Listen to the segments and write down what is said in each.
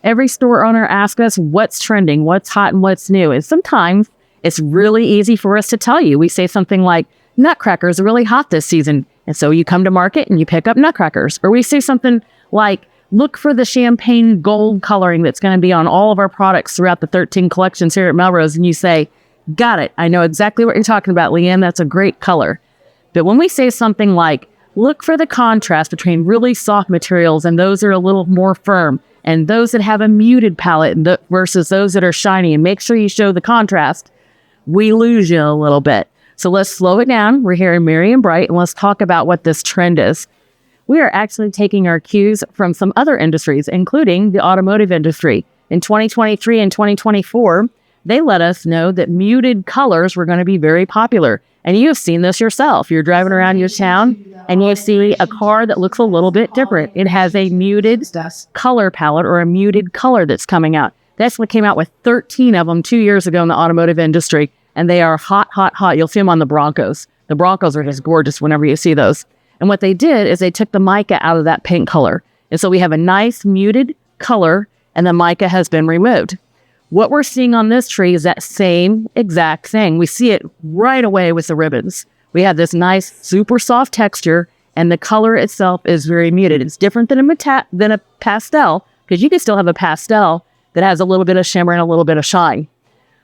Every store owner asks us what's trending, what's hot, and what's new. And sometimes it's really easy for us to tell you. We say something like, nutcrackers are really hot this season. And so you come to market and you pick up nutcrackers. Or we say something like, look for the champagne gold coloring that's going to be on all of our products throughout the 13 collections here at Melrose. And you say, got it. I know exactly what you're talking about, Leanne. That's a great color. But when we say something like, look for the contrast between really soft materials and those that are a little more firm, and those that have a muted palette versus those that are shiny, and make sure you show the contrast, we lose you a little bit. So let's slow it down. We're here in Merry and Bright, and let's talk about what this trend is. We are actually taking our cues from some other industries, including the automotive industry. In 2023 and 2024, they let us know that muted colors were going to be very popular. And you've seen this yourself. You're driving around your town and you see a car that looks a little bit different. It has a muted color palette or a muted color that's coming out. Tesla came out with 13 of them 2 years ago in the automotive industry, and they are hot, hot, hot. You'll see them on the Broncos. The Broncos are just gorgeous whenever you see those. And what they did is they took the mica out of that pink color. And so we have a nice muted color, and the mica has been removed. What we're seeing on this tree is that same exact thing. We see it right away with the ribbons. We have this nice, super soft texture, and the color itself is very muted. It's different than a pastel, because you can still have a pastel that has a little bit of shimmer and a little bit of shine.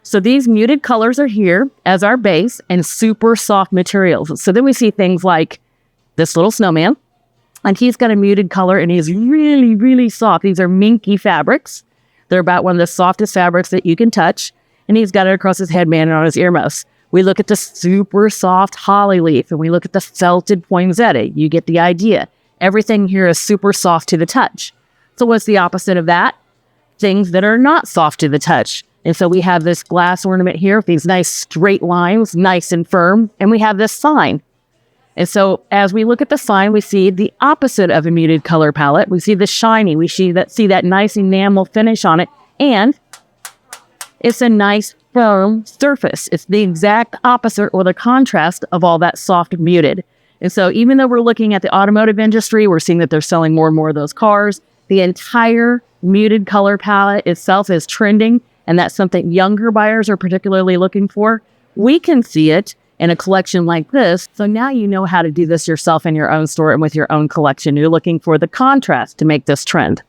So these muted colors are here as our base and super soft materials. So then we see things like this little snowman, and he's got a muted color, and he's really, really soft. These are minky fabrics. They're about one of the softest fabrics that you can touch. And he's got it across his headband and on his earmuffs. We look at the super soft holly leaf, and we look at the felted poinsettia. You get the idea. Everything here is super soft to the touch. So what's the opposite of that? Things that are not soft to the touch. And so we have this glass ornament here with these nice straight lines, nice and firm. And we have this sign. And so as we look at the sign, we see the opposite of a muted color palette. We see the shiny. We see that nice enamel finish on it. And it's a nice firm surface. It's the exact opposite or the contrast of all that soft muted. And so even though we're looking at the automotive industry, we're seeing that they're selling more and more of those cars. The entire muted color palette itself is trending. And that's something younger buyers are particularly looking for. We can see it in a collection like this. So now you know how to do this yourself in your own store and with your own collection. You're looking for the contrast to make this trend.